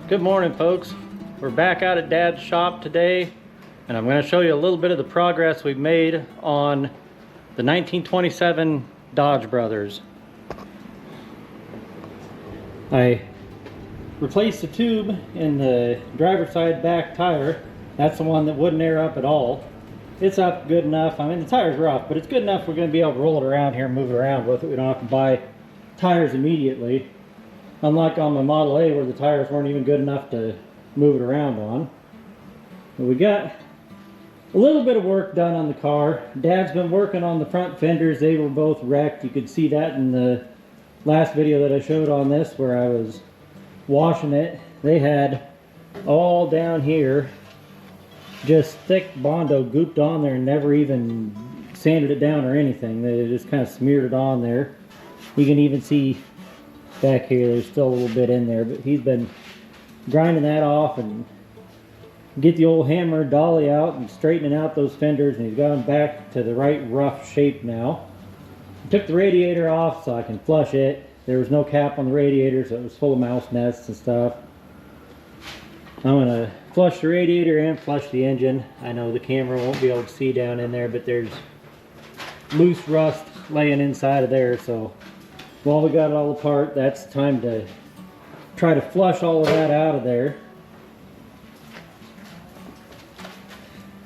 Good morning, folks. We're back out at Dad's shop today, and I'm going to show you a little bit of the progress we've made on the 1927 Dodge Brothers. I replaced the tube in the driver's side back tire. That's the one that wouldn't air up at all. It's up good enough. I mean, the tire's rough, but it's good enough we're going to be able to roll it around here and move it around with it. We don't have to buy tires immediately. Unlike on my Model A where the tires weren't even good enough to move it around on. But we got a little bit of work done on the car. Dad's been working on the front fenders. They were both wrecked. You could see that in the last video that I showed on this where I was washing it. They had all down here just thick Bondo gooped on there and never even sanded it down or anything. They just kind of smeared it on there. You can even see back here there's still a little bit in there, but he's been grinding that off and get the old hammer dolly out and straightening out those fenders, and he's gone back to the right rough shape now. I took the radiator off so I can flush it. There was no cap on the radiator, so it was full of mouse nests and stuff. I'm going to flush the radiator and flush the engine. I know the camera won't be able to see down in there, but there's loose rust laying inside of there, so while we got it all apart, that's time to try to flush all of that out of there.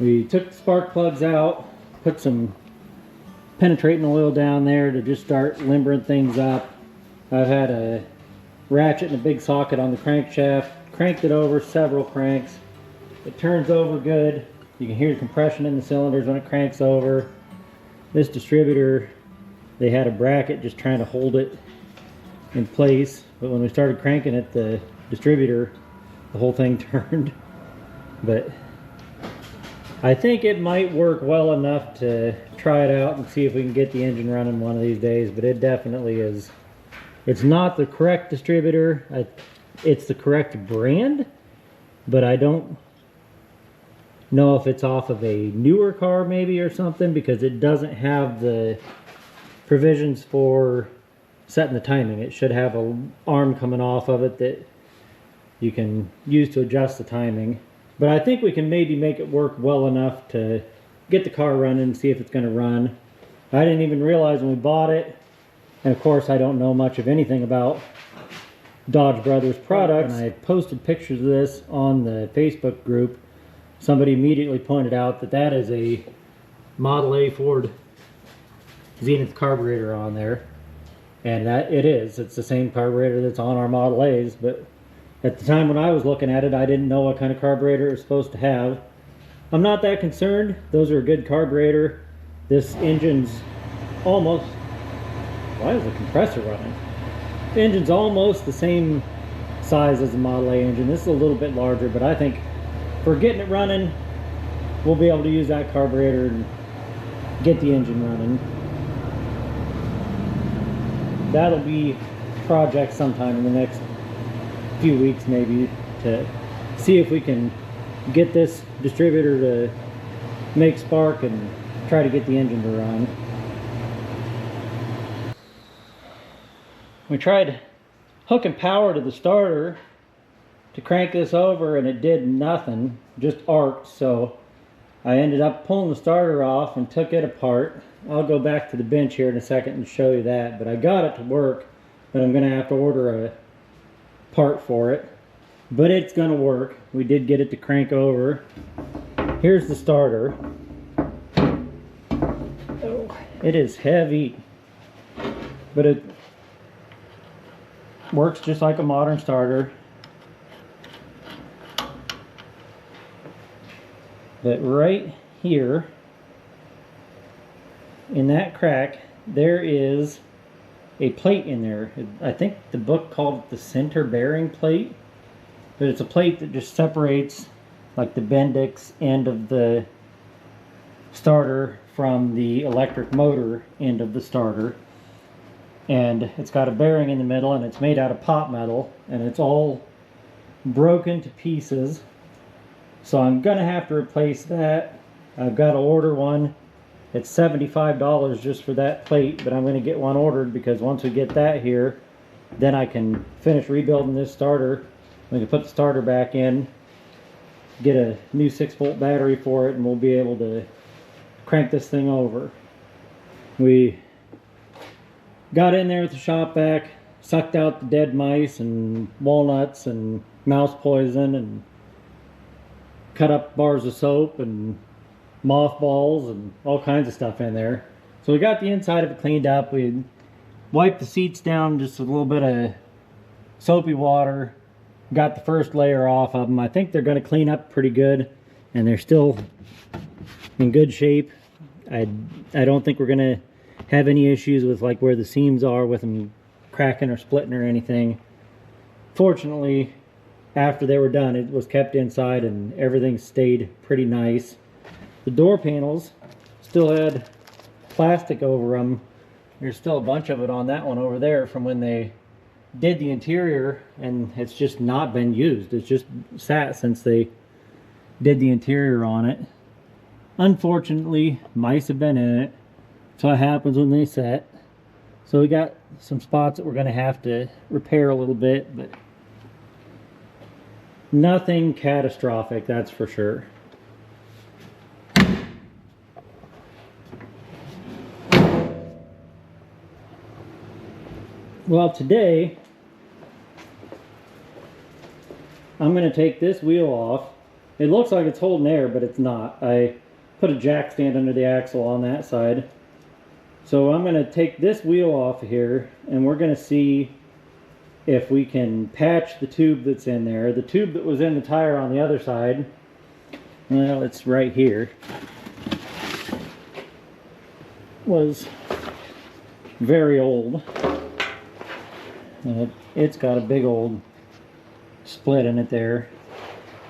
We took the spark plugs out, put some penetrating oil down there to just start limbering things up. I've had a ratchet and a big socket on the crankshaft, cranked it over several cranks. It turns over good. You can hear the compression in the cylinders when it cranks over. This distributor, they had a bracket just trying to hold it in place, but when we started cranking it, the distributor, the whole thing turned. But I think it might work well enough to try it out and see if we can get the engine running one of these days, but it definitely is. It's not the correct distributor. It's the correct brand, but I don't know if it's off of a newer car maybe or something, because it doesn't have the provisions for setting the timing. It should have an arm coming off of it that you can use to adjust the timing. But I think we can maybe make it work well enough to get the car running and see if it's going to run. I didn't even realize when we bought it, and of course I don't know much of anything about Dodge Brothers products. And I posted pictures of this on the Facebook group. Somebody immediately pointed out that that is a Model A Ford Zenith carburetor on there, and that it is. It's the same carburetor that's on our Model A's, but at the time when I was looking at it, I didn't know what kind of carburetor it was supposed to have. I'm not that concerned. Those are a good carburetor. This engine's almost... Why is the compressor running? The engine's almost the same size as the Model A engine. This is a little bit larger, but I think for getting it running, we'll be able to use that carburetor and get the engine running. That'll be a project sometime in the next few weeks maybe, to see if we can get this distributor to make spark and try to get the engine to run. We tried hooking power to the starter to crank this over and it did nothing, just arced, so I ended up pulling the starter off and took it apart. I'll go back to the bench here in a second and show you that, but I got it to work, but I'm going to have to order a part for it. But it's going to work. We did get it to crank over. Here's the starter. Oh, it is heavy, but it works just like a modern starter. But right here in that crack there is a plate in there. I think the book called it the center bearing plate, but it's a plate that just separates like the Bendix end of the starter from the electric motor end of the starter, and it's got a bearing in the middle, and it's made out of pot metal, and it's all broken to pieces. So I'm gonna have to replace that. I've got to order one. It's $75 just for that plate, but I'm going to get one ordered because once we get that here, then I can finish rebuilding this starter We can put the starter back in, get a new 6-volt battery for it, and we'll be able to crank this thing over. We got in there with the shop vac, sucked out the dead mice and walnuts and mouse poison, and cut up bars of soap and mothballs and all kinds of stuff in there. So we got the inside of it cleaned up. We wiped the seats down just with a little bit of soapy water, got the first layer off of them. I think they're going to clean up pretty good, and they're still in good shape. I don't think we're going to have any issues with like where the seams are with them cracking or splitting or anything. Fortunately, after they were done, it was kept inside and everything stayed pretty nice. The door panels still had plastic over them. There's still a bunch of it on that one over there from when they did the interior, and it's just not been used. It's just sat since they did the interior on it. Unfortunately, mice have been in it. That's what happens when they set. So we got some spots that we're going to have to repair a little bit, but nothing catastrophic, that's for sure. Well, today I'm going to take this wheel off. It looks like it's holding air, but it's not. I put a jack stand under the axle on that side. So I'm going to take this wheel off of here, and we're going to see if we can patch the tube that's in there. The tube that was in the tire on the other side, well, it's right here, was very old. It's got a big old split in it there,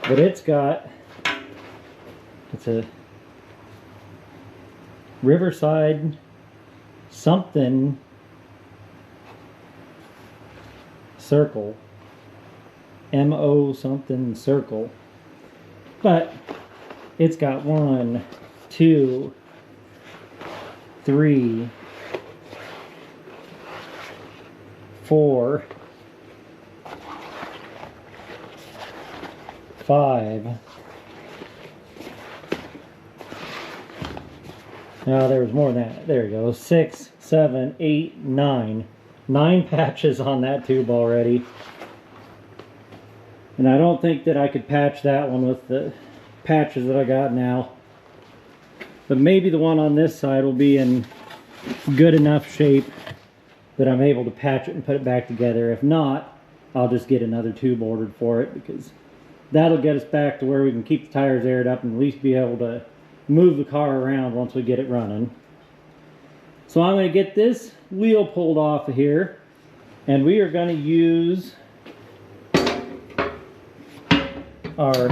but it's a Riverside something circle, MO something circle, but it's got 1, 2, 3, 4, 5. Now there was more than that. There you go. 6, 7, 8, 9. 9 patches on that tube already. And I don't think that I could patch that one with the patches that I got now. But maybe the one on this side will be in good enough shape that I'm able to patch it and put it back together. If not, I'll just get another tube ordered for it, because that'll get us back to where we can keep the tires aired up and at least be able to move the car around once we get it running. So I'm going to get this wheel pulled off of here, and we are going to use our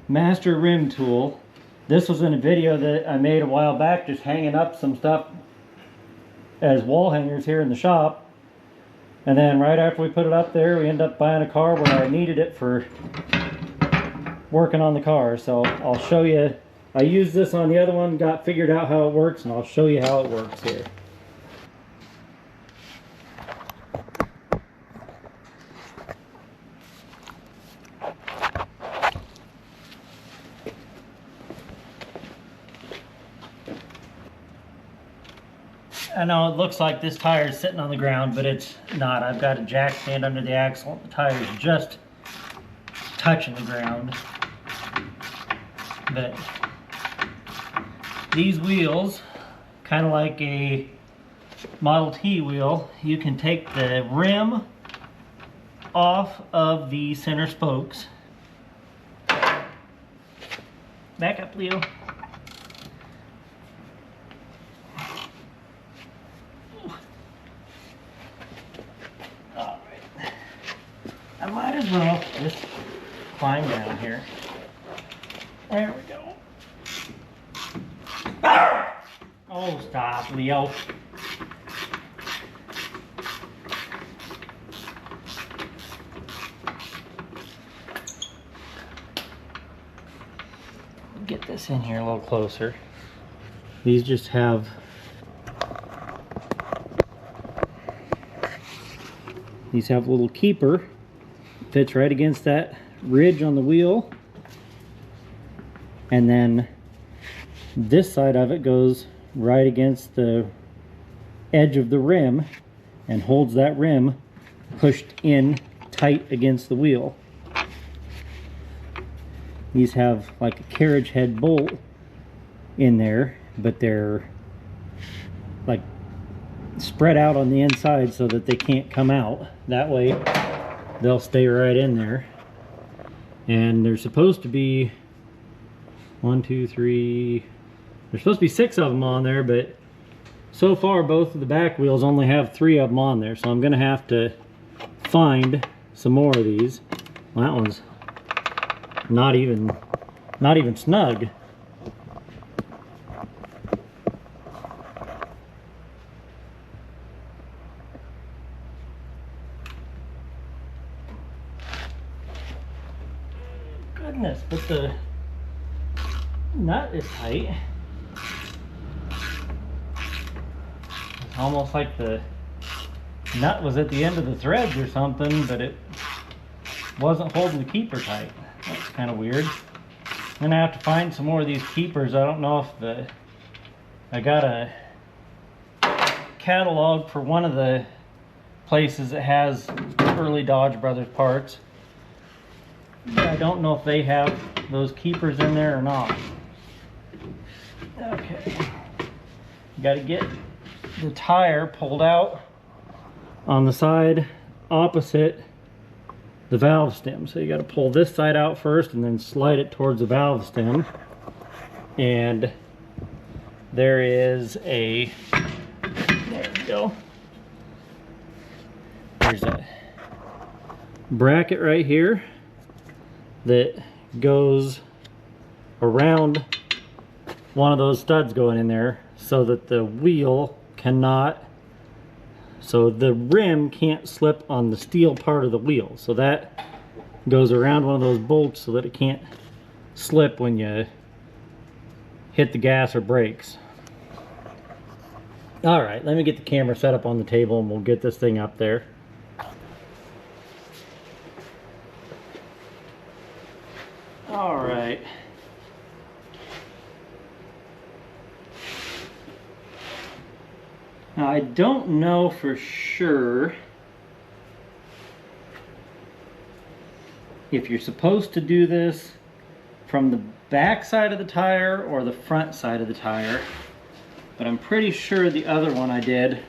master rim tool. This was in a video that I made a while back, just hanging up some stuff as wall hangers here in the shop. And then right after we put it up there, we ended up buying a car where I needed it for working on the car. So I'll show you. I used this on the other one, got figured out how it works, and I'll show you how it works here. I know it looks like this tire is sitting on the ground, but it's not. I've got a jack stand under the axle. The tire is just touching the ground. But these wheels, kind of like a Model T wheel, you can take the rim off of the center spokes. Back up, Leo. I might as well just climb down here. There we go. Oh, stop, Leo. Get this in here a little closer. These just have a little keeper fits right against that ridge on the wheel. And then this side of it goes right against the edge of the rim and holds that rim pushed in tight against the wheel. These have like a carriage head bolt in there, but they're like spread out on the inside so that they can't come out. That way they'll stay right in there. And there's supposed to be 1, 2, 3, there's supposed to be 6 of them on there, but so far both of the back wheels only have 3 of them on there, so I'm gonna have to find some more of these. Well, that one's not even snug. Goodness, but the nut is tight. It's almost like the nut was at the end of the threads or something, but it wasn't holding the keeper tight. That's kind of weird. I'm gonna have to find some more of these keepers. I don't know if I got a catalog for one of the places that has early Dodge Brothers parts. I don't know if they have those keepers in there or not. Okay, got to get the tire pulled out on the side opposite the valve stem. So you got to pull this side out first and then slide it towards the valve stem. And there is a, there we go. There's a bracket right here that goes around one of those studs going in there so that the wheel cannot, so the rim can't slip on the steel part of the wheel. So that goes around one of those bolts so that it can't slip when you hit the gas or brakes. All right, let me get the camera set up on the table and we'll get this thing up there. All right. Now I don't know for sure if you're supposed to do this from the back side of the tire or the front side of the tire, but I'm pretty sure the other one I did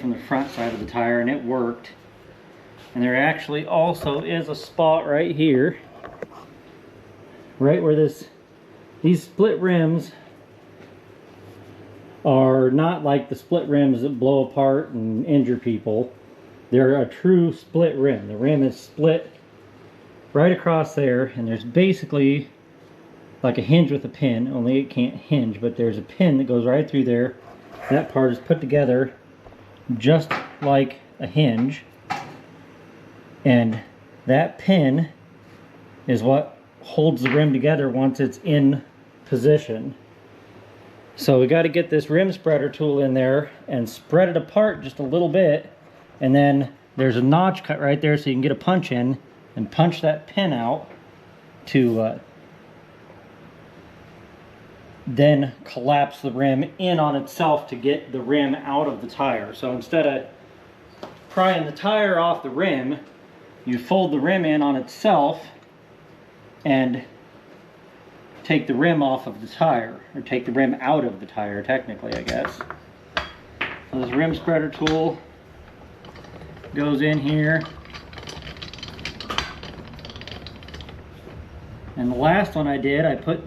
from the front side of the tire and it worked. And there actually also is a spot right here, right where these split rims are not like the split rims that blow apart and injure people. They're a true split rim. The rim is split right across there, and there's basically like a hinge with a pin, only it can't hinge, but there's a pin that goes right through there. That part is put together just like a hinge, and that pin is what holds the rim together once it's in position. So we got to get this rim spreader tool in there and spread it apart just a little bit, and then there's a notch cut right there so you can get a punch in and punch that pin out to then collapse the rim in on itself to get the rim out of the tire. So instead of prying the tire off the rim, you fold the rim in on itself and take the rim off of the tire, or take the rim out of the tire technically, I guess. So this rim spreader tool goes in here, and the last one I did, I put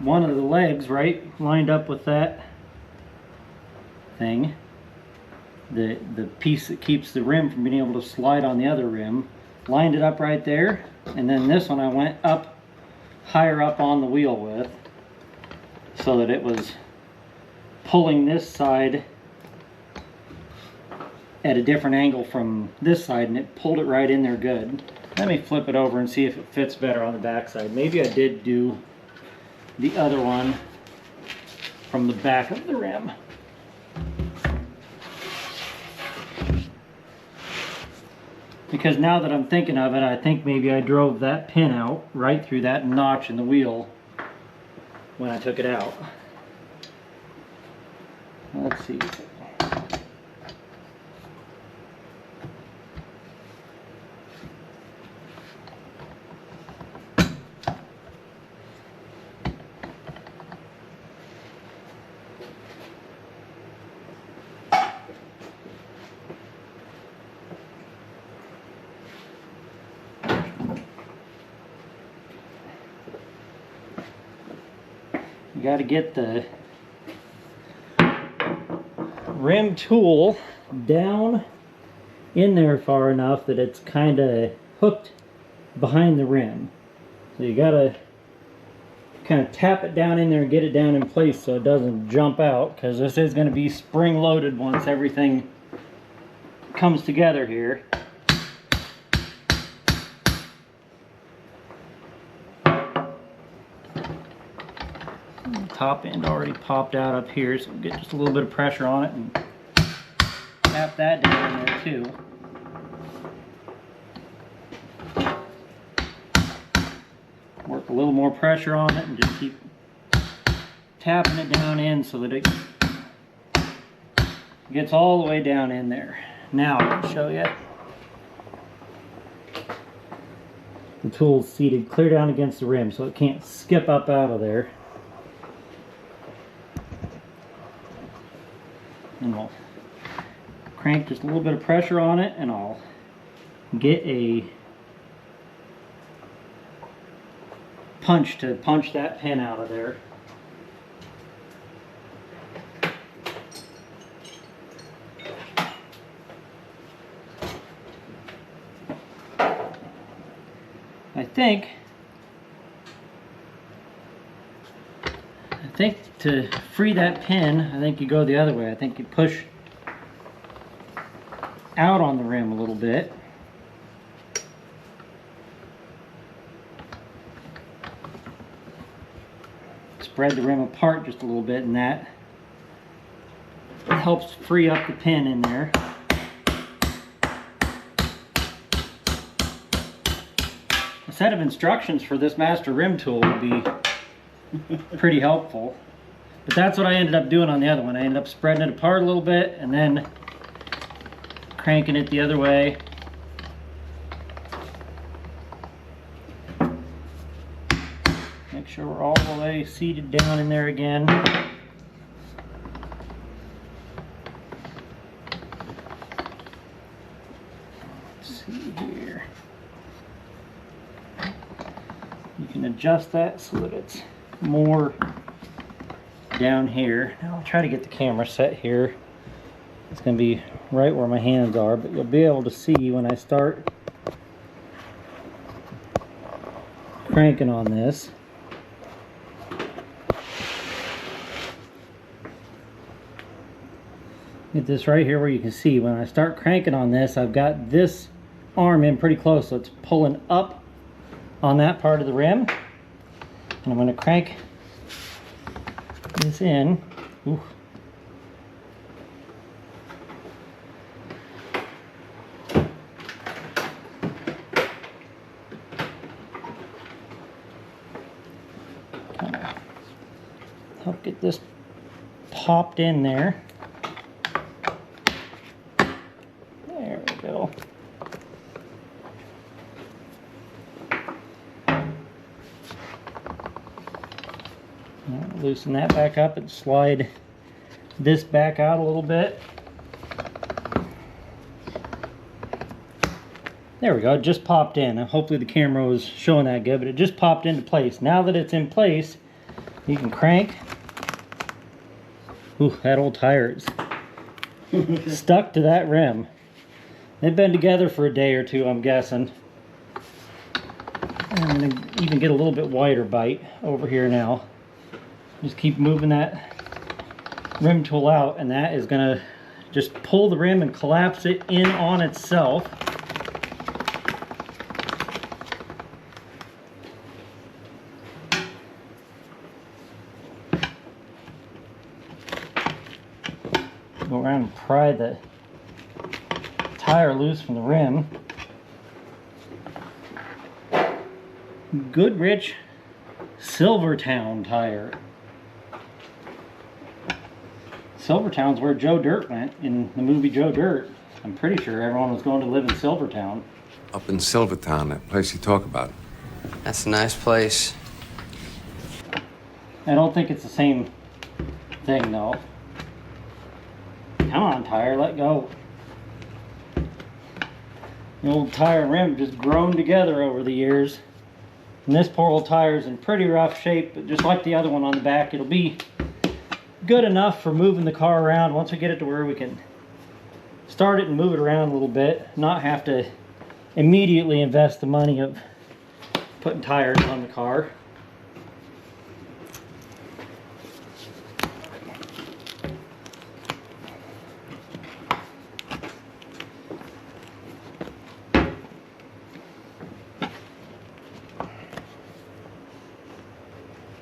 one of the legs right lined up with that thing, the piece that keeps the rim from being able to slide on the other rim, lined it up right there, and then this one I went up higher up on the wheel with so that it was pulling this side at a different angle from this side, and it pulled it right in there good. Let me flip it over and see if it fits better on the back side. Maybe I did do the other one from the back of the rim. Because now that I'm thinking of it, I think maybe I drove that pin out right through that notch in the wheel when I took it out. Let's see. You got to get the rim tool down in there far enough that it's kind of hooked behind the rim. So you got to kind of tap it down in there and get it down in place so it doesn't jump out, because this is going to be spring loaded once everything comes together here. Top end already popped out up here, so we'll get just a little bit of pressure on it and tap that down in there too. Work a little more pressure on it and just keep tapping it down in so that it gets all the way down in there. Now I'll show you. The tool's seated clear down against the rim so it can't skip up out of there. And I'll crank just a little bit of pressure on it, and I'll get a punch to punch that pin out of there. I think to free that pin, I think you go the other way. I think you push out on the rim a little bit. Spread the rim apart just a little bit, and that helps free up the pin in there. A set of instructions for this master rim tool would be pretty helpful. But that's what I ended up doing on the other one. I ended up spreading it apart a little bit and then cranking it the other way. Make sure we're all the way seated down in there again. Let's see here. You can adjust that so that it's more down here. Now I'll try to get the camera set here. It's going to be right where my hands are, but you'll be able to see when I start cranking on this. Get this right here where you can see when I start cranking on this, I've got this arm in pretty close, so it's pulling up on that part of the rim. And I'm going to crank this in. Ooh. Kind of help get this popped in there. There we go. Loosen that back up and slide this back out a little bit. There we go, it just popped in. Hopefully the camera was showing that good, but it just popped into place. Now that it's in place, you can crank. Ooh, that old tire is stuck to that rim. They've been together for a day or two, I'm guessing. I'm going to even get a little bit wider bite over here now. Just keep moving that rim tool out, and that is going to just pull the rim and collapse it in on itself. Go around and pry the tire loose from the rim. Goodrich Silvertown tire. Silvertown's where Joe Dirt went in the movie Joe Dirt. I'm pretty sure everyone was going to live in Silvertown. Up in Silvertown, that place you talk about. That's a nice place. I don't think it's the same thing though. Come on, tire, let go. The old tire and rim just grown together over the years. And this poor old tire's in pretty rough shape, but just like the other one on the back, it'll be good enough for moving the car around once we get it to where we can start it and move it around a little bit, not have to immediately invest the money of putting tires on the car.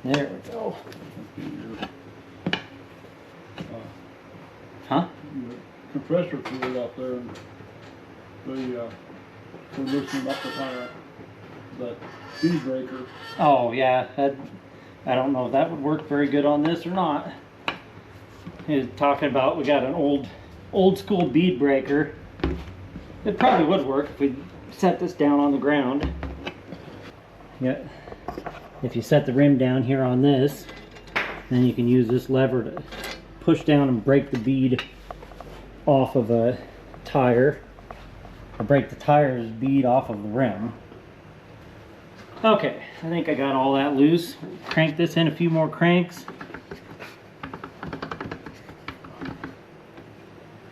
There we go. Huh? The compressor fluid out there, and we're loosening up the tire, that speed breaker. Oh yeah, I don't know if that would work very good on this or not. He was talking about we got an old school bead breaker. It probably would work if we set this down on the ground. Yeah. If you set the rim down here on this, then you can use this lever to push down and break the bead off of a tire, or break the tire's bead off of the rim. Okay, I think I got all that loose. Crank this in a few more cranks.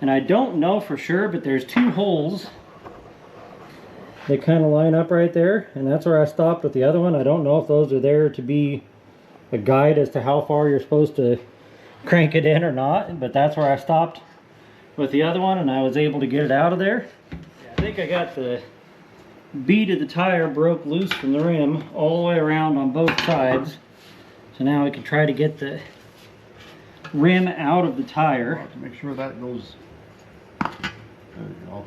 And I don't know for sure, but there's 2 holes. They kind of line up right there, and that's where I stopped with the other one. I don't know if those are there to be a guide as to how far you're supposed to crank it in or not, but that's where I stopped with the other one, and I was able to get it out of there. I think I got the bead of the tire broke loose from the rim all the way around on both sides. So now we can try to get the rim out of the tire. To make sure that goes. There you go.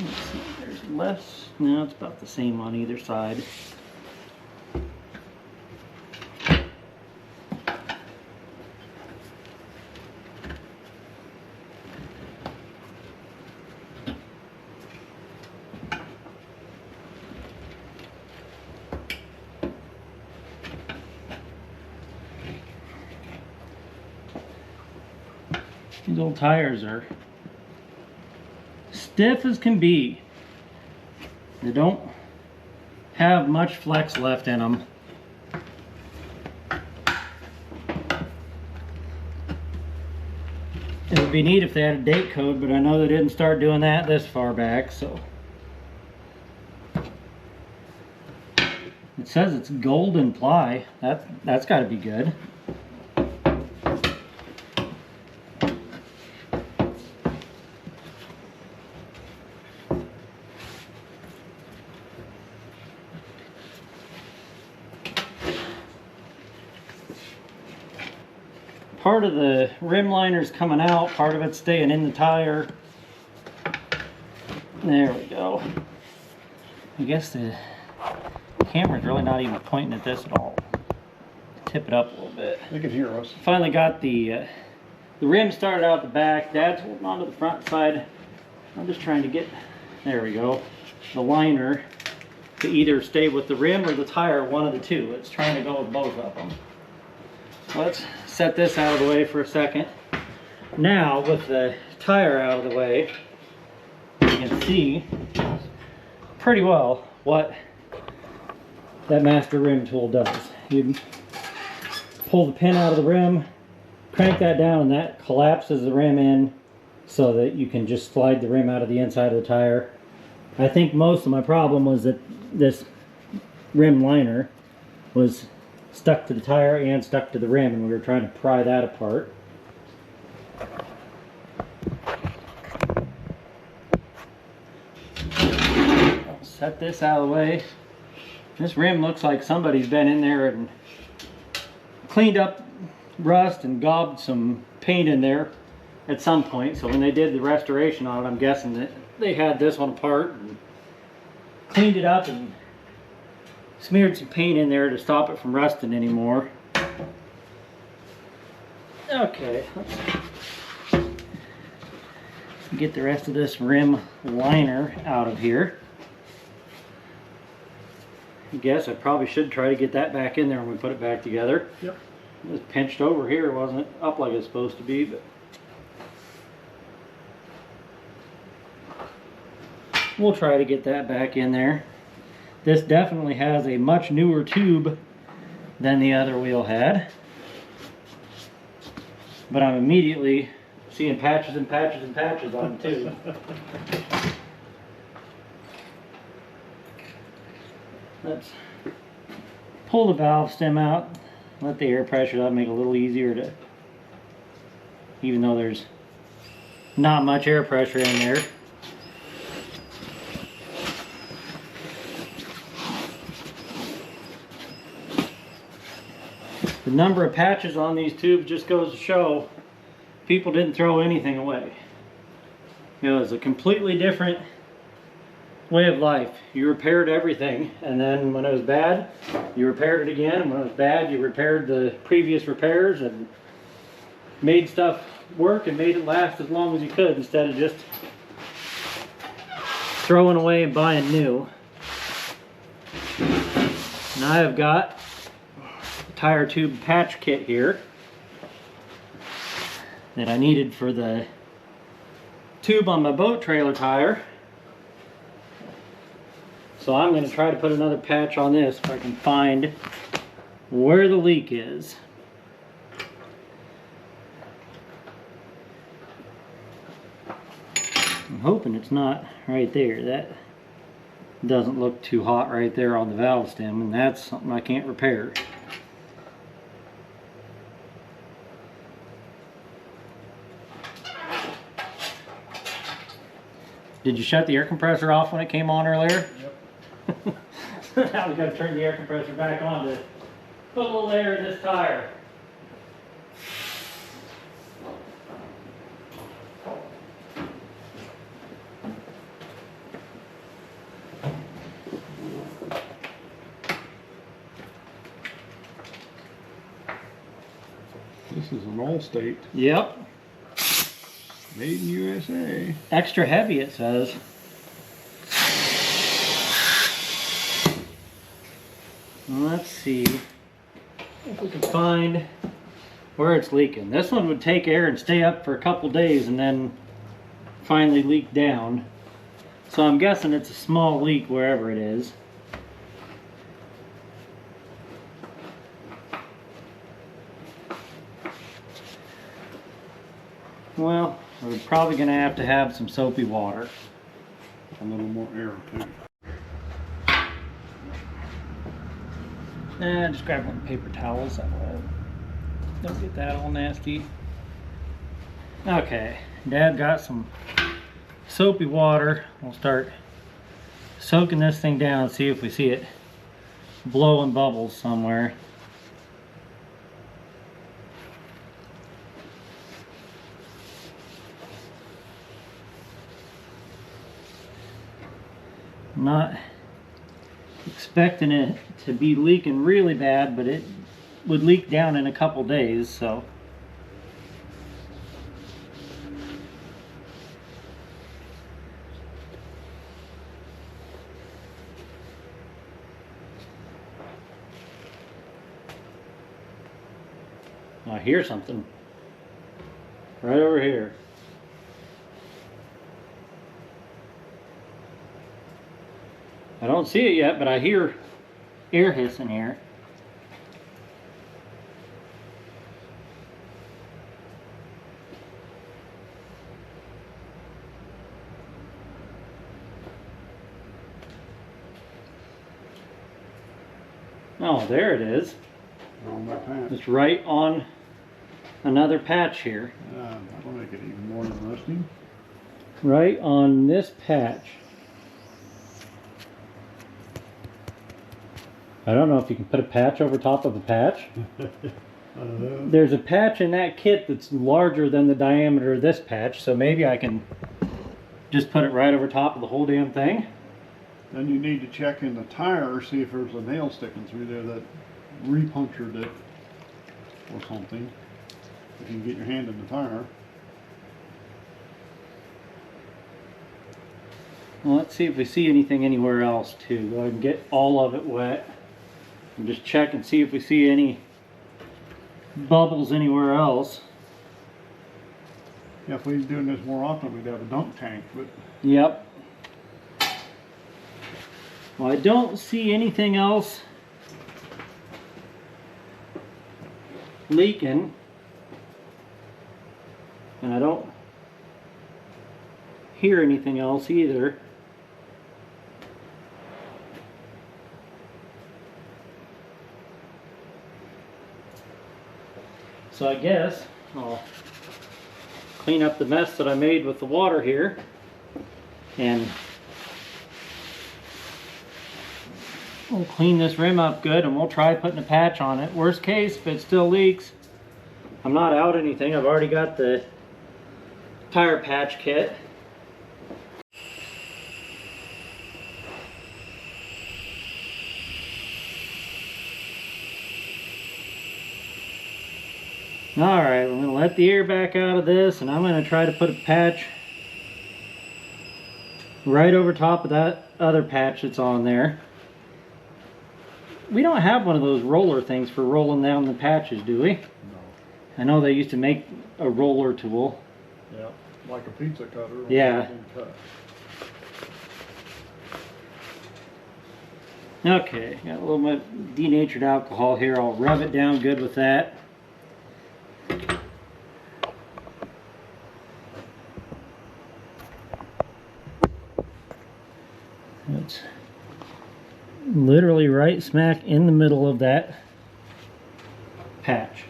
Let's see, there's less. No, it's about the same on either side. These old tires are stiff as can be. They don't have much flex left in them. It would be neat if they had a date code, but I know they didn't start doing that this far back, so. It says it's golden ply. That's got to be good. Part of the rim liner's coming out, part of it's staying in the tire. There we go. I guess the camera's really not even pointing at this at all. Tip it up a little bit. They can hear us. Finally got the rim started out the back. Dad's holding onto the front side. I'm just trying to get, there we go, the liner to either stay with the rim or the tire, one of the two. It's trying to go with both of them. Let's set this out of the way for a second. Now, with the tire out of the way, you can see pretty well what that master rim tool does. You pull the pin out of the rim, crank that down, and that collapses the rim in so that you can just slide the rim out of the inside of the tire. I think most of my problem was that this rim liner was stuck to the tire and stuck to the rim, and we were trying to pry that apart. I'll set this out of the way. This rim looks like somebody's been in there and cleaned up rust and gobbed some paint paint in there at some point. So when they did the restoration on it, I'm guessing that they had this one apart and cleaned it up and smeared some paint in there to stop it from rusting anymore. Okay, let's get the rest of this rim liner out of here. I guess I probably should try to get that back in there when we put it back together. Yep. It was pinched over here, it wasn't up like it's supposed to be, but we'll try to get that back in there. This definitely has a much newer tube than the other wheel had, but I'm immediately seeing patches and patches and patches on it too. Let's pull the valve stem out, let the air pressure up, make it a little easier to, even though there's not much air pressure in there. The number of patches on these tubes just goes to show people didn't throw anything away. It was a completely different way of life. You repaired everything, and then when it was bad, you repaired it again, and when it was bad, you repaired the previous repairs and made stuff work and made it last as long as you could instead of just throwing away and buying new. And I have got a tire tube patch kit here that I needed for the tube on my boat trailer tire. So I'm going to try to put another patch on this if I can find where the leak is. I'm hoping it's not right there. That doesn't look too hot right there on the valve stem, and that's something I can't repair. Did you shut the air compressor off when it came on earlier? Yep. Now we've got to turn the air compressor back on to put a little air in this tire. This is an Allstate, Yep. made in USA. Extra heavy, it says. Let's see if we can find where it's leaking. This one would take air and stay up for a couple days and then finally leak down. So I'm guessing it's a small leak wherever it is. Well, we're probably going to have some soapy water. A little more air too. Just grab one paper towels. That way don't get that all nasty. Okay, Dad got some soapy water. We'll start soaking this thing down, see if we see it blowing bubbles somewhere. I'm not expecting it to be leaking really bad, but it would leak down in a couple days, so. I hear something right over here. I don't see it yet, but I hear air hissing here. Oh, there it is. On my patch. It's right on another patch here. That'll make it even more interesting. Right on this patch. I don't know if you can put a patch over top of a patch. There's a patch in that kit that's larger than the diameter of this patch, so maybe I can just put it right over top of the whole damn thing. Then you need to check in the tire, see if there's a nail sticking through there that re-punctured it or something. If you can get your hand in the tire. Well, let's see if we see anything anywhere else too. Go ahead and get all of it wet. And just check and see if we see any bubbles anywhere else. Yeah, if we were doing this more often, we'd have a dunk tank, but Yep. Well, I don't see anything else leaking. And I don't hear anything else either. So I guess I'll clean up the mess that I made with the water here, and we'll clean this rim up good, and we'll try putting a patch on it. Worst case, if it still leaks, I'm not out anything. I've already got the tire patch kit. Alright, we're going to let the air back out of this, and I'm going to try to put a patch right over top of that other patch that's on there. We don't have one of those roller things for rolling down the patches, do we? no. I know they used to make a roller tool. Yeah, like a pizza cutter. Yeah. Cut. Okay, got a little bit denatured alcohol here. I'll rub it down good with that. It's literally right smack in the middle of that patch.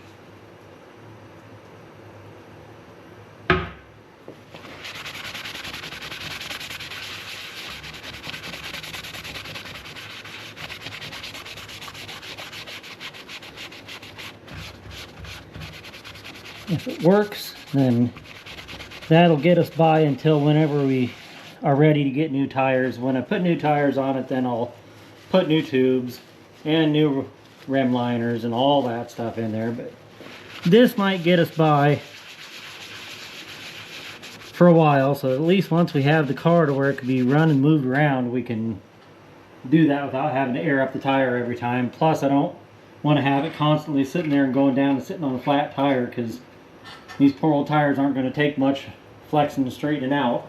If it works, then that'll get us by until whenever we are ready to get new tires. When I put new tires on it, then I'll put new tubes and new rim liners and all that stuff in there. But this might get us by for a while, so at least once we have the car to where it can be run and moved around, we can do that without having to air up the tire every time. Plus, I don't want to have it constantly sitting there and going down and sitting on a flat tire, because these poor old tires aren't going to take much flexing and straightening out.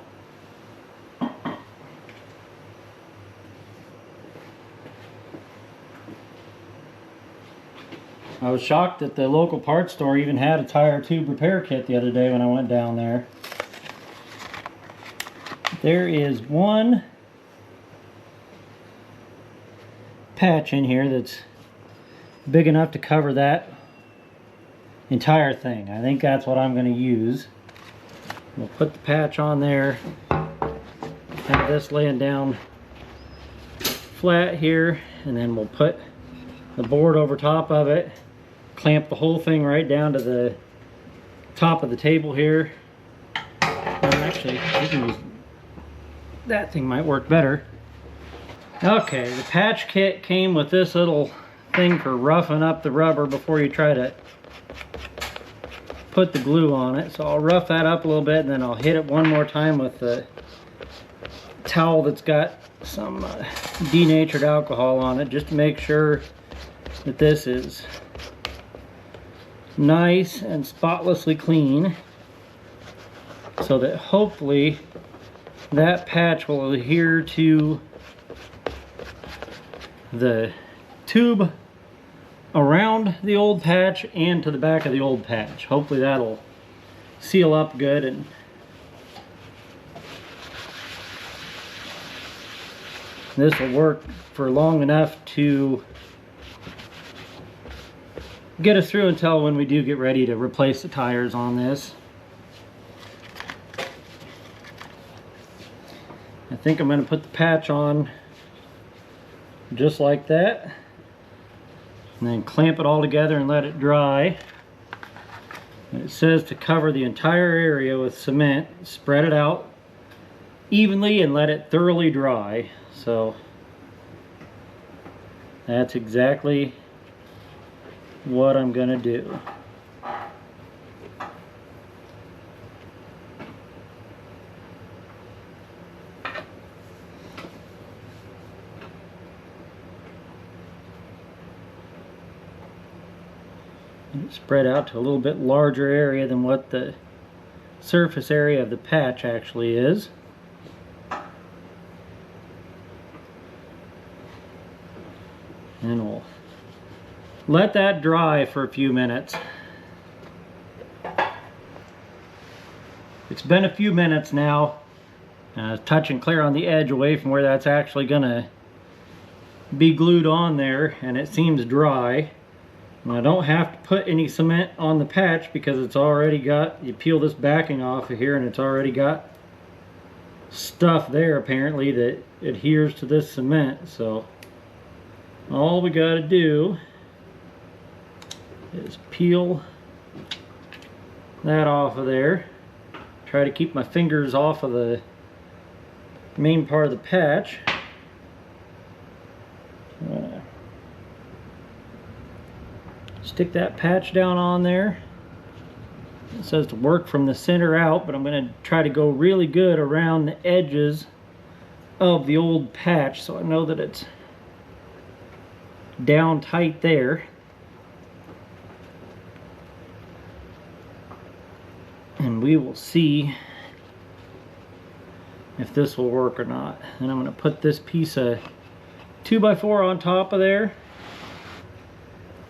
I was shocked that the local parts store even had a tire tube repair kit the other day when I went down there. There is one patch in here that's big enough to cover that entire thing. I think that's what I'm going to use. We'll put the patch on there, have this laying down flat here, and then we'll put the board over top of it, clamp the whole thing right down to the top of the table here. Well, actually, we can use that thing, might work better. Okay, the patch kit came with this little thing for roughing up the rubber before you try to put the glue on it. So I'll rough that up a little bit, and then I'll hit it one more time with the towel that's got some denatured alcohol on it, just to make sure that this is nice and spotlessly clean, so that hopefully that patch will adhere to the tube around the old patch and to the back of the old patch. Hopefully that'll seal up good, and this will work for long enough to get us through until when we do get ready to replace the tires on this. I think I'm going to put the patch on just like that, and then clamp it all together and let it dry. And it says to cover the entire area with cement, spread it out evenly and let it thoroughly dry. So that's exactly what I'm gonna do. And it spread out to a little bit larger area than what the surface area of the patch actually is. And we'll let that dry for a few minutes. It's been a few minutes now. Touch and clear on the edge away from where that's actually gonna be glued on there, and it seems dry. And I don't have to put any cement on the patch because it's already got, you peel this backing off of here and it's already got stuff there apparently that adheres to this cement. So all we got to do is peel that off of there. Try to keep my fingers off of the main part of the patch. Stick that patch down on there. It says to work from the center out, but I'm going to try to go really good around the edges of the old patch so I know that it's down tight there. And we will see if this will work or not. And I'm going to put this piece of 2x4 on top of there.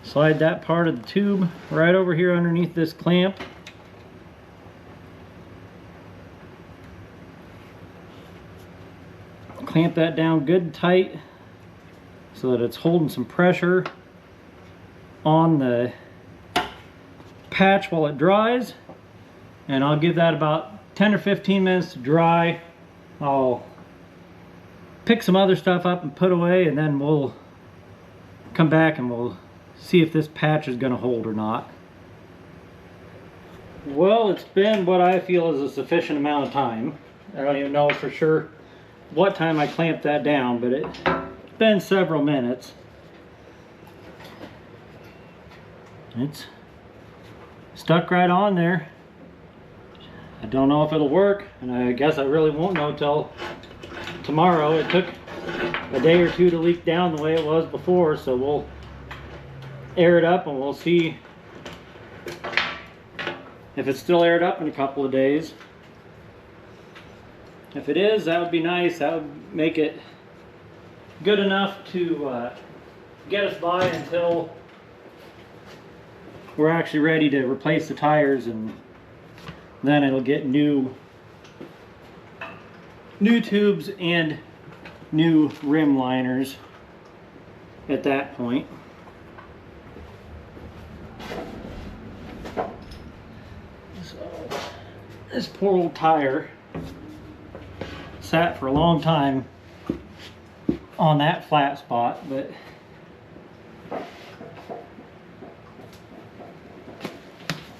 Slide that part of the tube right over here underneath this clamp. Clamp that down good and tight so that it's holding some pressure on the patch while it dries. And I'll give that about 10 or 15 minutes to dry. I'll pick some other stuff up and put away, and then we'll come back and we'll see if this patch is going to hold or not. Well, it's been what I feel is a sufficient amount of time. I don't even know for sure what time I clamped that down, but it's been several minutes. It's stuck right on there. I don't know if it'll work, and I guess I really won't know till tomorrow. It took a day or two to leak down the way it was before, so we'll air it up and we'll see if it's still aired up in a couple of days. If it is, that would be nice. That would make it good enough to get us by until we're actually ready to replace the tires, and then it'll get new tubes and new rim liners at that point. So this poor old tire sat for a long time on that flat spot, but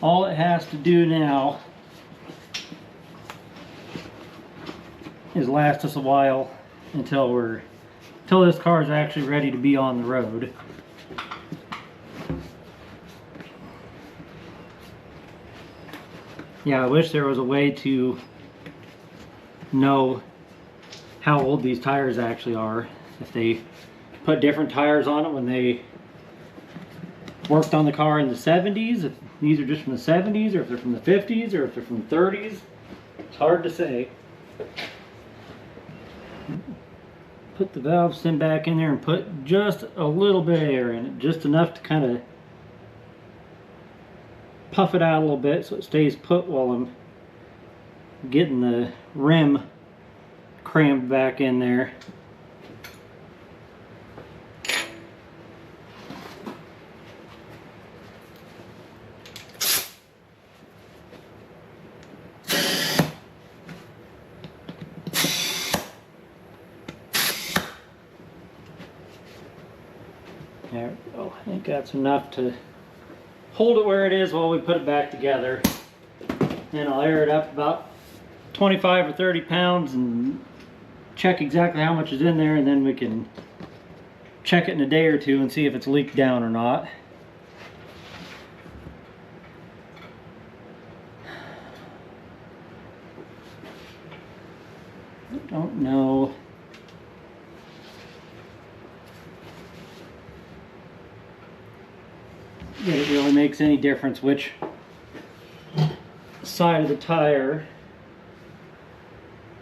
all it has to do now is last us a while until this car is actually ready to be on the road. Yeah, I wish there was a way to know how old these tires actually are. If they put different tires on it when they worked on the car in the 70s, if these are just from the 70s, or if they're from the 50s, or if they're from the 30s. It's hard to say. Put the valve stem back in there and put just a little bit of air in it, just enough to kind of puff it out a little bit so it stays put while I'm getting the rim crammed back in there. There we go. I think that's enough to hold it where it is while we put it back together. Then I'll air it up about 25 or 30 pounds and check exactly how much is in there, and then we can check it in a day or two and see if it's leaked down or not. I don't know. That it really makes any difference which side of the tire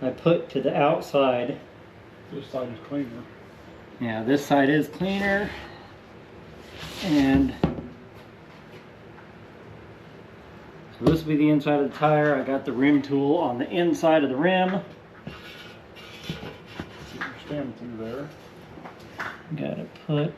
I put to the outside. This side is cleaner. Yeah, this side is cleaner. And so this will be the inside of the tire. I got the rim tool on the inside of the rim. Stand through there. Gotta put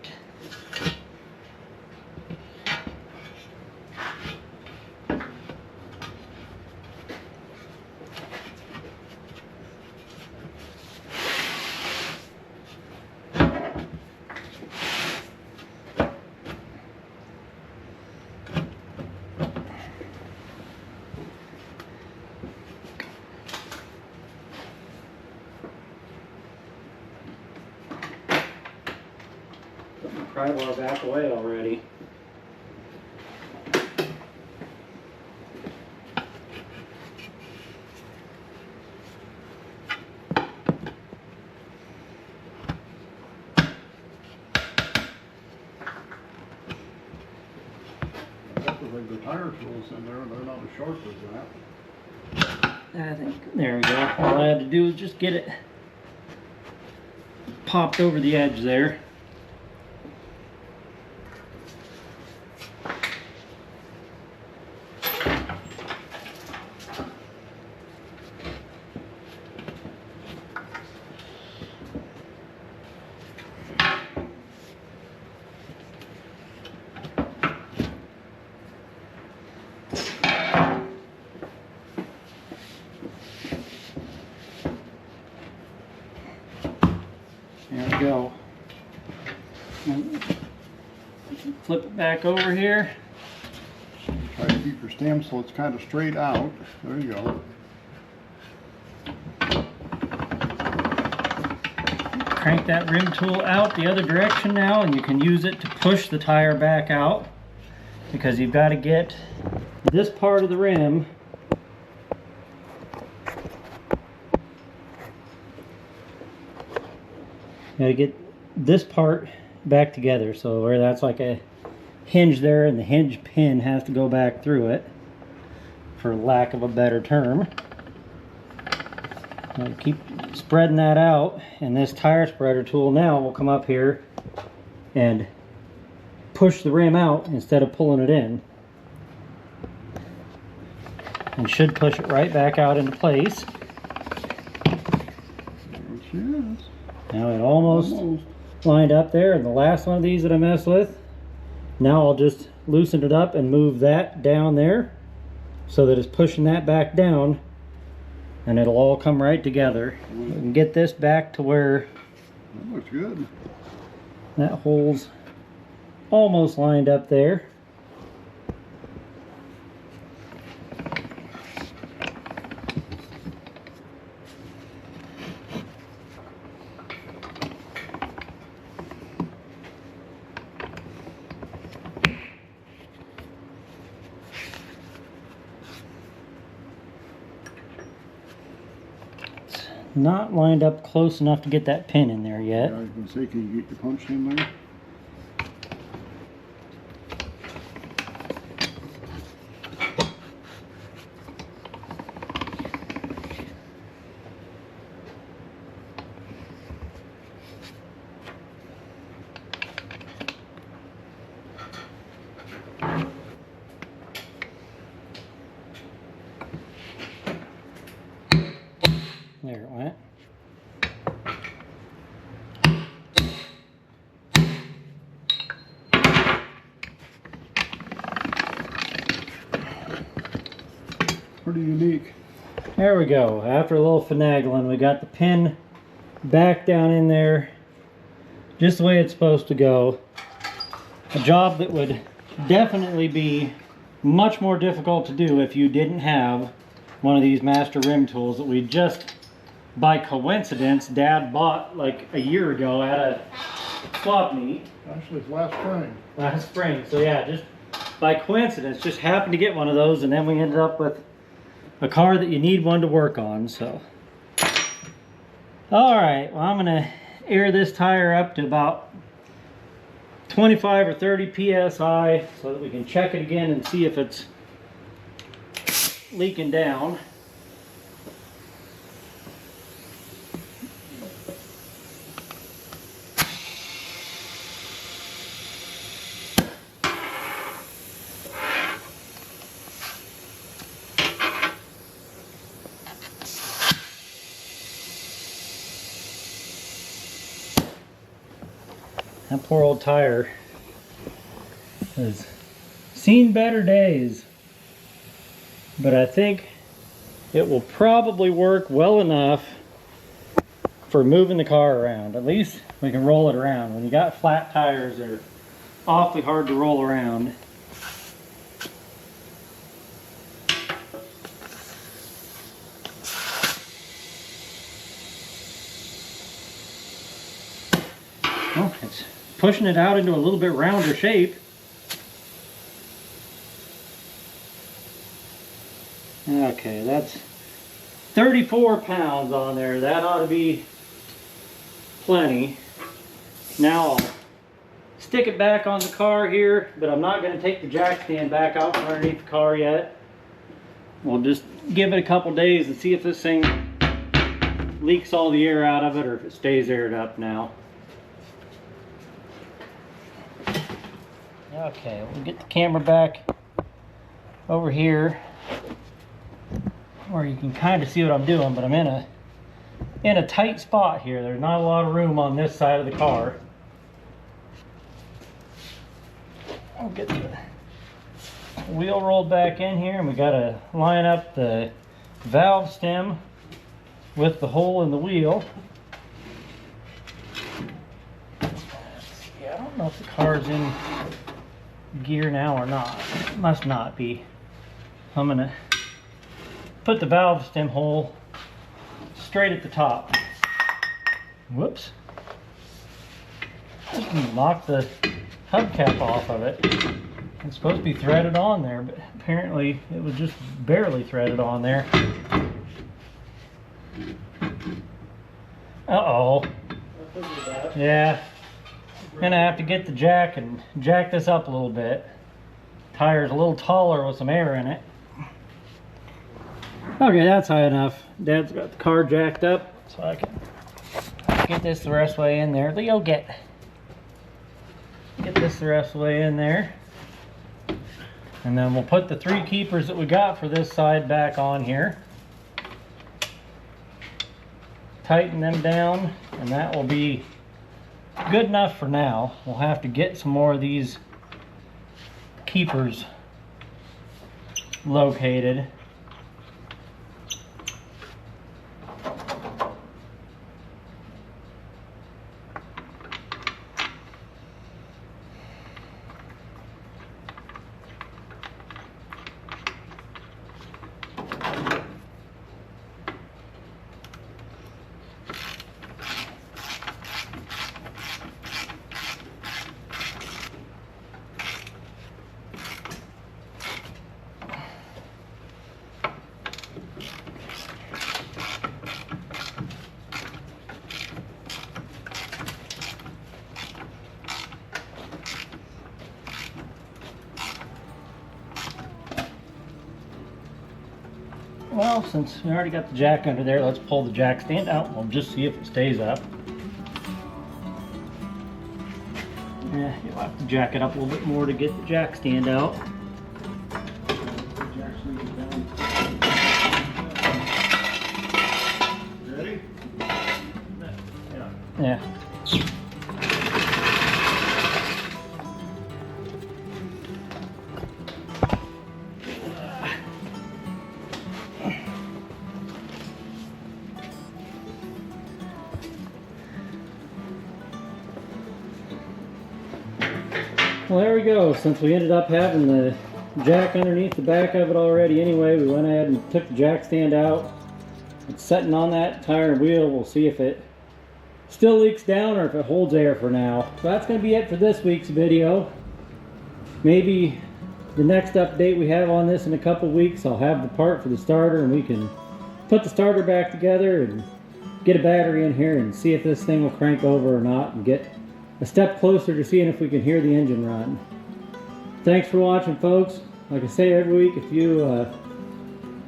pry bar back away already. The tire tools in there, they're not as sharp as that. I think, there we go. All I had to do was just get it popped over the edge there. There we go. Flip it back over here. Try to keep your stem so it's kind of straight out. There you go. Crank that rim tool out the other direction now, and you can use it to push the tire back out, because you've got to get this part of the rim back together, so where that's like a hinge there and the hinge pin has to go back through it, for lack of a better term. I'll keep spreading that out, and this tire spreader tool now will come up here and push the rim out instead of pulling it in, and should push it right back out into place. There she is. Now it almost lined up there, and the last one of these that I messed with, now I'll just loosen it up and move that down there so that it's pushing that back down, and it'll all come right together. We can get this back to where That looks good. that hole's almost lined up there. Not lined up close enough to get that pin in there yet. Yeah, you can see, can you get your punch in there? There it went. Pretty unique. There we go. After a little finagling, we got the pin back down in there just the way it's supposed to go. A job that would definitely be much more difficult to do if you didn't have one of these master rim tools that we just, by coincidence, Dad bought like a year ago at a swap meet. Actually, it's last spring. Last spring. So yeah, just by coincidence, just happened to get one of those, and then we ended up with a car that you need one to work on. So, all right, well, I'm gonna air this tire up to about 25 or 30 psi so that we can check it again and see if it's leaking down. That poor old tire has seen better days, but I think it will probably work well enough for moving the car around. At least we can roll it around. When you got flat tires, they're awfully hard to roll around. Oh, it's pushing it out into a little bit rounder shape. Okay, that's 34 pounds on there. That ought to be plenty. Now I'll stick it back on the car here, but I'm not going to take the jack stand back out from underneath the car yet. We'll just give it a couple days and see if this thing leaks all the air out of it or if it stays aired up now. Okay, we'll get the camera back over here where you can kind of see what I'm doing, but I'm in a tight spot here. There's not a lot of room on this side of the car. I'll get the wheel rolled back in here, and we got to line up the valve stem with the hole in the wheel. Yeah, I don't know if the car's in gear now or not. It must not be. I'm gonna put the valve stem hole straight at the top. Whoops. Just knock the hubcap off of it. It's supposed to be threaded on there, but apparently it was just barely threaded on there. Uh-oh. Yeah. Gonna have to get the jack and jack this up a little bit. Tire's a little taller with some air in it. Okay, that's high enough. Dad's got the car jacked up, so I can get this the rest of the way in there. Leo, get this the rest of the way in there. And then we'll put the 3 keepers that we got for this side back on here. Tighten them down, and that will be good enough for now. We'll have to get some more of these keepers located. Well, since we already got the jack under there, let's pull the jack stand out and we'll just see if it stays up. Yeah, you'll have to jack it up a little bit more to get the jack stand out. Ready? Yeah. Well, there we go. Since we ended up having the jack underneath the back of it already anyway, we went ahead and took the jack stand out. It's sitting on that tire and wheel. We'll see if it still leaks down or if it holds air for now. So that's going to be it for this week's video. Maybe the next update we have on this in a couple weeks, I'll have the part for the starter and we can put the starter back together and get a battery in here and see if this thing will crank over or not, and get a step closer to seeing if we can hear the engine run. Thanks for watching, folks. Like I say every week, if you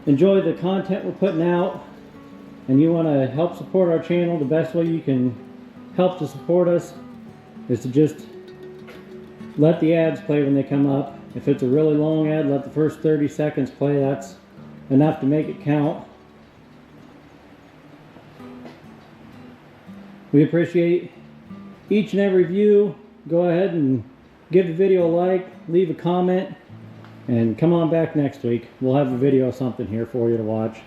enjoy the content we're putting out and you want to help support our channel, the best way you can help to support us is to just let the ads play when they come up. If it's a really long ad, let the first 30 seconds play. That's enough to make it count. We appreciate each and every view. Go ahead and give the video a like, leave a comment, and come on back next week. We'll have a video of something here for you to watch.